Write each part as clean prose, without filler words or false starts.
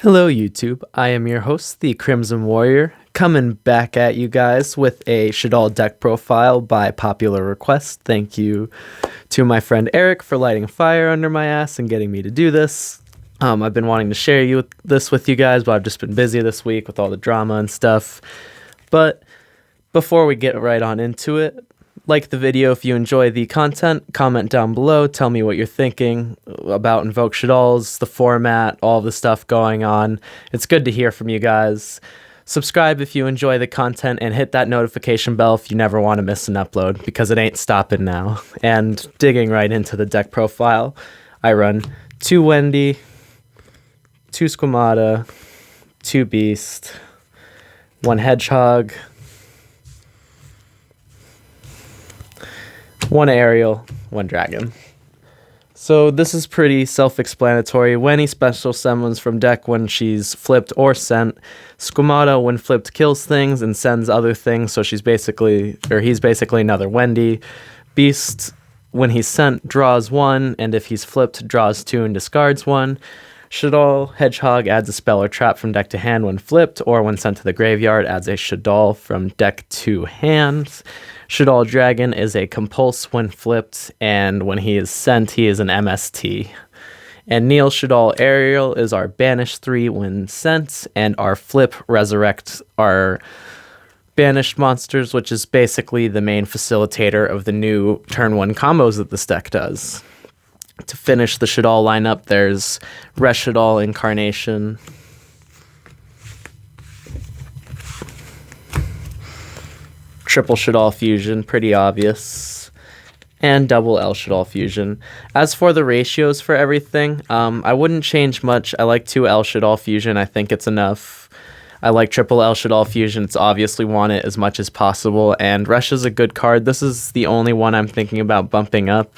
Hello, YouTube. I am your host, the Crimson Warrior, coming back at you guys with a Shaddoll deck profile by popular request. Thank you to my friend Eric for lighting a fire under my ass and getting me to do this. I've been wanting to share this with you guys, but I've just been busy this week with all the drama and stuff. But before we get right on into it, like the video if you enjoy the content, comment down below, tell me what you're thinking about Invoked Shaddolls, the format, all the stuff going on. It's good to hear from you guys. Subscribe if you enjoy the content and hit that notification bell if you never want to miss an upload, because it ain't stopping now. And digging right into the deck profile, I run 2 Wendy, 2 Squamata, 2 Beast, 1 Hedgehog, 1 Aerial, 1 Dragon. So this is pretty self-explanatory. Wendy special summons from deck when she's flipped or sent. Squamata, when flipped, kills things and sends other things, so he's basically another Wendy. Beast, when he's sent, draws 1, and if he's flipped, draws 2 and discards 1. Shaddoll Hedgehog adds a spell or trap from deck to hand when flipped, or when sent to the graveyard, adds a Shaddoll from deck to hand. Shaddoll Dragon is a compulse when flipped, and when he is sent, he is an MST. And Neil Shaddoll Aerial is our banish 3 when sent, and our flip resurrect our banished monsters, which is basically the main facilitator of the new turn 1 combos that this deck does. To finish the Shaddoll lineup, there's Shaddoll Incarnation, Triple Shaddoll Fusion, pretty obvious, and Double L Shaddoll Fusion. As for the ratios for everything, I wouldn't change much. I like 2 L Shaddoll Fusion. I think it's enough. I like Triple L Shaddoll Fusion. It's obviously want it as much as possible, and Resh is a good card. This is the only one I'm thinking about bumping up.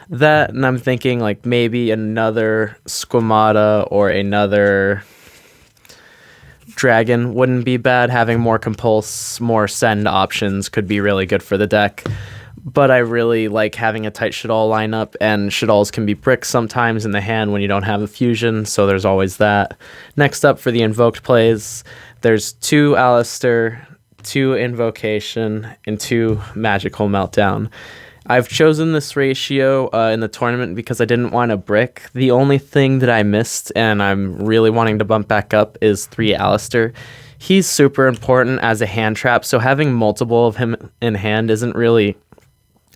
That, and I'm thinking like maybe another Squamata or another Dragon wouldn't be bad. Having more compulse, more send options could be really good for the deck. But I really like having a tight Shaddoll lineup, and Shaddolls can be bricks sometimes in the hand when you don't have a fusion, so there's always that. Next up for the Invoked plays, there's 2 Alistair, 2 Invocation, and 2 Magical Meltdown. I've chosen this ratio in the tournament because I didn't want a brick. The only thing that I missed, and I'm really wanting to bump back up, is 3 Alistair. He's super important as a hand trap, so having multiple of him in hand isn't really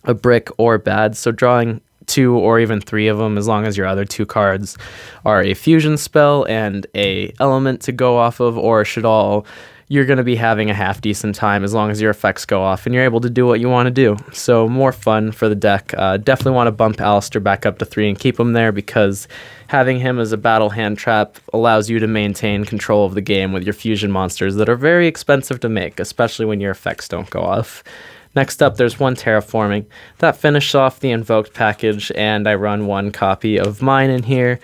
a brick or bad. So drawing 2 or even 3 of them, as long as your other 2 cards are a fusion spell and a element to go off of, or a Shaddoll, you're going to be having a half decent time as long as your effects go off and you're able to do what you want to do. So more fun for the deck. Definitely want to bump Alistair back up to 3 and keep him there, because having him as a battle hand trap allows you to maintain control of the game with your fusion monsters that are very expensive to make, especially when your effects don't go off. Next up, there's 1 Terraforming. That finishes off the Invoked package, and I run 1 copy of mine in here.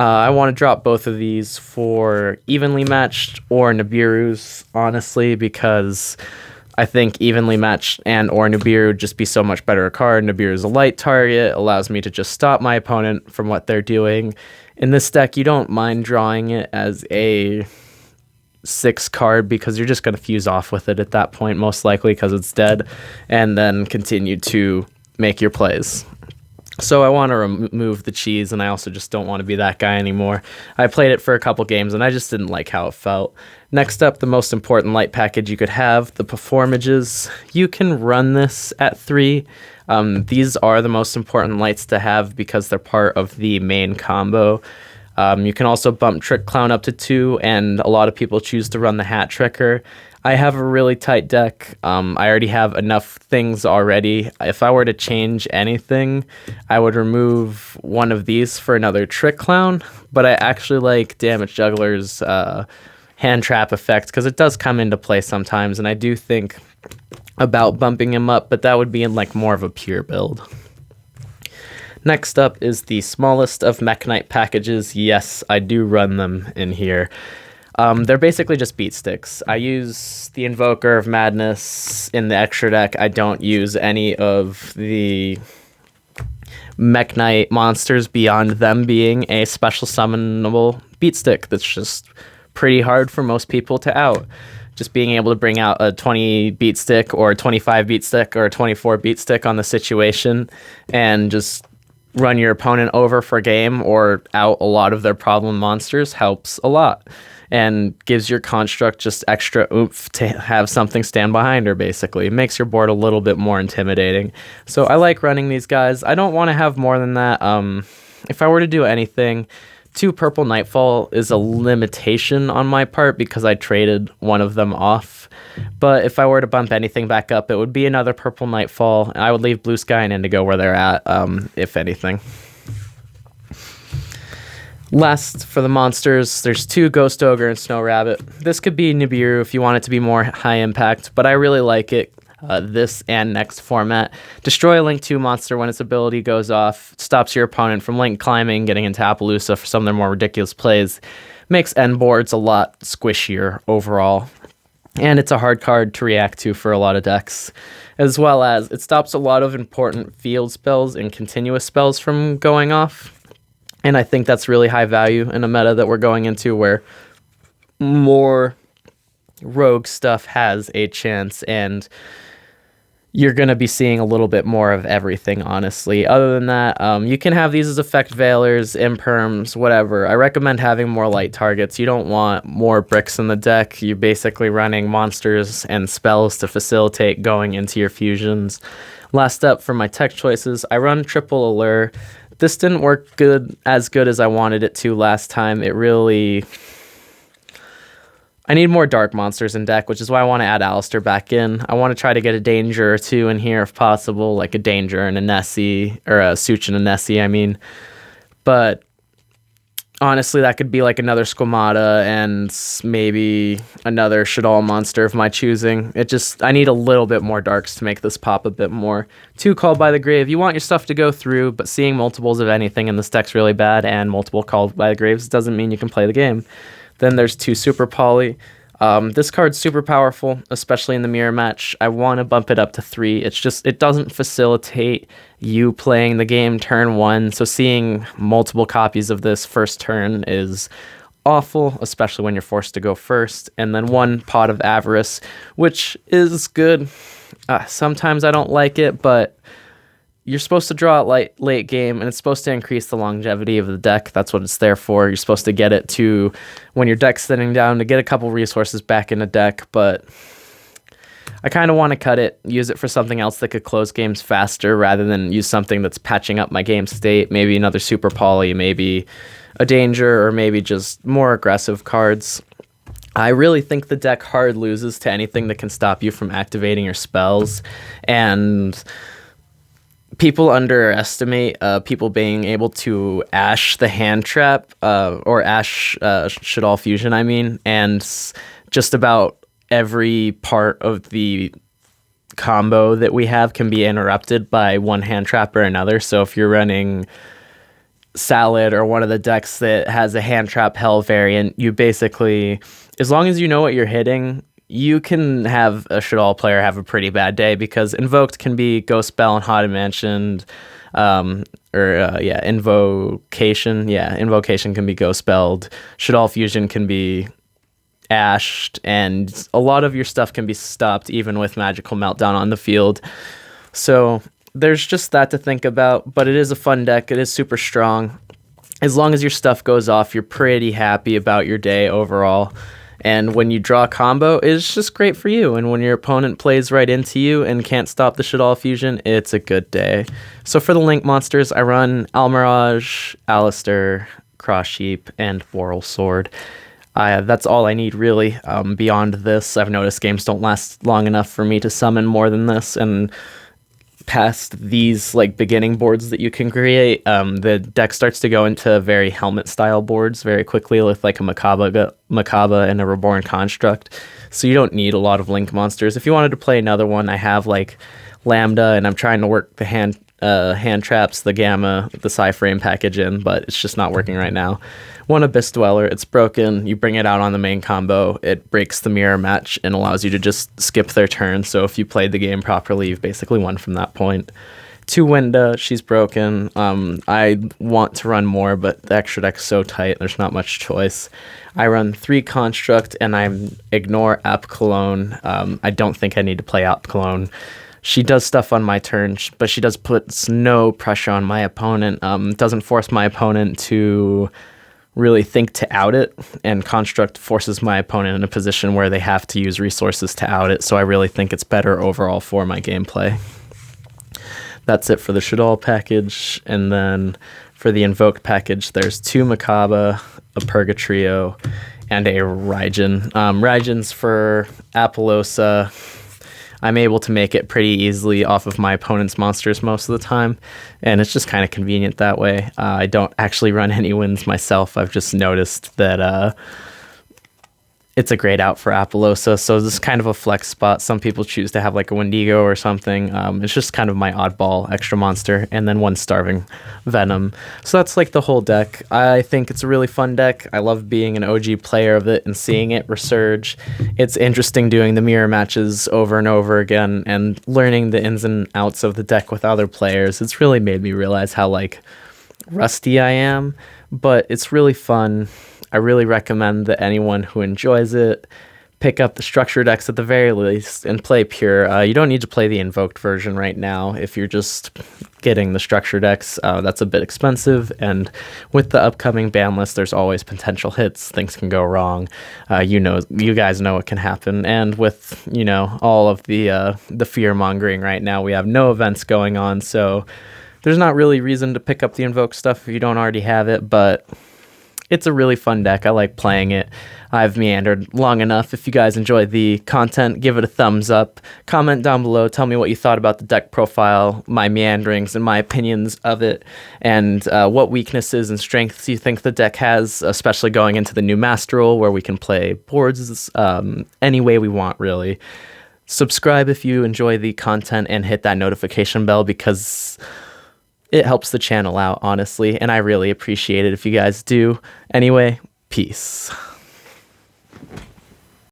I want to drop both of these for Evenly Matched or Nibiru's, honestly, because I think Evenly Matched and or Nibiru would just be so much better a card. Nibiru is a light target, allows me to just stop my opponent from what they're doing. In this deck, you don't mind drawing it as a 6 card because you're just going to fuse off with it at that point, most likely because it's dead, and then continue to make your plays. So I want to remove the cheese, and I also just don't want to be that guy anymore. I played it for a couple games, and I just didn't like how it felt. Next up, the most important light package you could have, the Performages. You can run this at 3. These are the most important lights to have because they're part of the main combo. You can also bump Trick Clown up to 2, and a lot of people choose to run the Hat Tricker. I have a really tight deck. I already have enough things already. If I were to change anything, I would remove one of these for another Trick Clown, but I actually like Damage Juggler's hand trap effect because it does come into play sometimes, and I do think about bumping him up, but that would be in like more of a pure build. Next up is the smallest of Mech Knight packages. Yes, I do run them in here. They're basically just beat sticks. I use the Invoker of Madness in the extra deck. I don't use any of the Mech Knight monsters beyond them being a special summonable beat stick that's just pretty hard for most people to out. Just being able to bring out a 20 beat stick or a 25 beat stick or a 24 beat stick on the situation and just run your opponent over for game or out a lot of their problem monsters helps a lot and gives your construct just extra oomph to have something stand behind her, basically. It makes your board a little bit more intimidating. So I like running these guys. I don't want to have more than that. If I were to do anything, 2 Purple Nightfall is a limitation on my part because I traded one of them off. But if I were to bump anything back up, it would be another Purple Nightfall. I would leave Blue Sky and Indigo where they're at, if anything. Last for the monsters, there's 2 Ghost Ogre and Snow Rabbit. This could be Nibiru if you want it to be more high impact, but I really like it. This and next format. Destroy a Link 2 monster when its ability goes off, stops your opponent from Link climbing, getting into Appaloosa for some of their more ridiculous plays, makes end boards a lot squishier overall, and it's a hard card to react to for a lot of decks, as well as it stops a lot of important field spells and continuous spells from going off. And I think that's really high value in a meta that we're going into where more rogue stuff has a chance, and you're going to be seeing a little bit more of everything, honestly. Other than that, you can have these as effect veilers, imperms, whatever. I recommend having more light targets. You don't want more bricks in the deck. You're basically running monsters and spells to facilitate going into your fusions. Last up for my tech choices, I run Triple Allure. This didn't work as good as I wanted it to last time. I need more dark monsters in deck, which is why I want to add Alistair back in. I want to try to get a Danger or 2 in here if possible, like a Danger and a Nessie, or a Such and a Nessie, I mean. But honestly, that could be like another Squamata and maybe another Shaddoll monster of my choosing. I need a little bit more darks to make this pop a bit more. 2 Called by the Grave. You want your stuff to go through, but seeing multiples of anything in this deck's really bad, and multiple Called by the Graves doesn't mean you can play the game. Then there's 2 Super Poly. This card's super powerful, especially in the mirror match. I want to bump it up to 3. It doesn't facilitate you playing the game turn 1, so seeing multiple copies of this first turn is awful, especially when you're forced to go first. And then 1 Pot of Avarice, which is good. Sometimes I don't like it, but you're supposed to draw it late game, and it's supposed to increase the longevity of the deck. That's what it's there for. You're supposed to get it to when your deck's sitting down to get a couple resources back in the deck, but I kind of want to cut it, use it for something else that could close games faster rather than use something that's patching up my game state. Maybe another Super Poly, maybe a Danger, or maybe just more aggressive cards. I really think the deck hard loses to anything that can stop you from activating your spells, and people underestimate people being able to Ash the hand trap, or Ash Shaddoll Fusion, I mean, and just about every part of the combo that we have can be interrupted by one hand trap or another. So if you're running Salad or one of the decks that has a hand trap hell variant, you basically, as long as you know what you're hitting, you can have a Shaddoll player have a pretty bad day, because Invoked can be Ghost Spell and Haunted Mansion, Invocation. Yeah, Invocation can be Ghost Spelled. Shaddoll Fusion can be ashed, and a lot of your stuff can be stopped even with Magical Meltdown on the field. So there's just that to think about, but it is a fun deck. It is super strong. As long as your stuff goes off, you're pretty happy about your day overall. And when you draw a combo, it's just great for you. And when your opponent plays right into you and can't stop the Shaddoll Fusion, it's a good day. So for the Link monsters, I run Almirage, Alistair, Cross Sheep, and Boral Sword. That's all I need, really. Beyond this, I've noticed games don't last long enough for me to summon more than this, and past these like beginning boards that you can create, the deck starts to go into very helmet style boards very quickly with like a Macabre and a Reborn Construct. So you don't need a lot of Link monsters. If you wanted to play another one, I have like Lambda, and I'm trying to work the hand traps, the Gamma, the Psy-Frame package in, but it's just not working right now. One Abyss Dweller, it's broken. You bring it out on the main combo, it breaks the mirror match and allows you to just skip their turn. So if you played the game properly, you've basically won from that point. 2 Winda, she's broken. I want to run more, but the extra deck's so tight, there's not much choice. I run 3 Construct, and I ignore App Cologne. I don't think I need to play App Cologne. She does stuff on my turn, but she does puts no pressure on my opponent. Doesn't force my opponent to really think to out it, and Construct forces my opponent in a position where they have to use resources to out it, so I really think it's better overall for my gameplay. That's it for the Shaddoll package, and then for the Invoked package, there's 2 Makaba, a Purgatrio, and a Raijin. Raijin's for Apollosa. I'm able to make it pretty easily off of my opponent's monsters most of the time, and it's just kind of convenient that way. I don't actually run any wins myself. I've just noticed that it's a great out for Apollosa, so this is kind of a flex spot. Some people choose to have like a Wendigo or something. It's just kind of my oddball extra monster, and then 1 Starving Venom. So that's like the whole deck. I think it's a really fun deck. I love being an OG player of it and seeing it resurge. It's interesting doing the mirror matches over and over again and learning the ins and outs of the deck with other players. It's really made me realize how like rusty I am, but it's really fun. I really recommend that anyone who enjoys it pick up the structure decks at the very least and play pure. You don't need to play the Invoked version right now if you're just getting the structure decks. That's a bit expensive, and with the upcoming ban list, there's always potential hits. Things can go wrong. You guys know what can happen, and with all of the fear mongering right now, we have no events going on, so there's not really reason to pick up the Invoked stuff if you don't already have it, but it's a really fun deck. I like playing it. I've meandered long enough. If you guys enjoy the content, give it a thumbs up. Comment down below. Tell me what you thought about the deck profile, my meanderings, and my opinions of it, and what weaknesses and strengths you think the deck has, especially going into the new Master Rule where we can play boards any way we want, really. Subscribe if you enjoy the content and hit that notification bell because it helps the channel out, honestly, and I really appreciate it if you guys do. Anyway, peace.